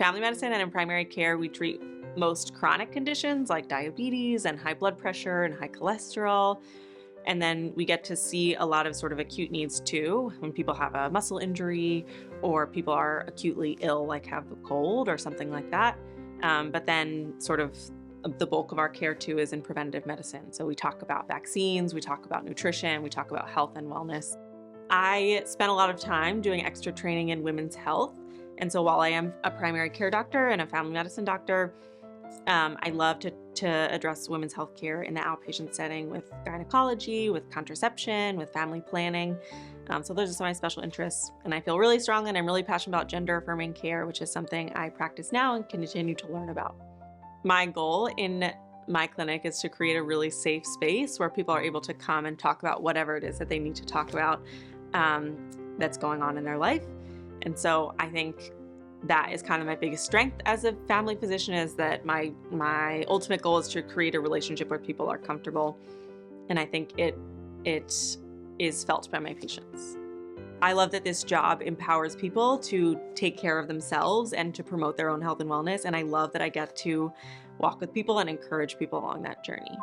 family medicine and in primary care, we treat most chronic conditions like diabetes and high blood pressure and high cholesterol. And then we get to see a lot of sort of acute needs too, when people have a muscle injury or people are acutely ill, like have a cold or something like that. But then sort of the bulk of our care too is in preventative medicine. So we talk about vaccines, we talk about nutrition, we talk about health and wellness. I spent a lot of time doing extra training in women's health. And so while I am a primary care doctor and a family medicine doctor, I love to address women's health care in the outpatient setting with gynecology, with contraception, with family planning. So those are some of my special interests. And I feel really strong and I'm really passionate about gender affirming care, which is something I practice now and continue to learn about. My goal in my clinic is to create a really safe space where people are able to come and talk about whatever it is that they need to talk about that's going on in their life. And so I think that is kind of my biggest strength as a family physician, is that my ultimate goal is to create a relationship where people are comfortable. And I think it is felt by my patients. I love that this job empowers people to take care of themselves and to promote their own health and wellness. And I love that I get to walk with people and encourage people along that journey.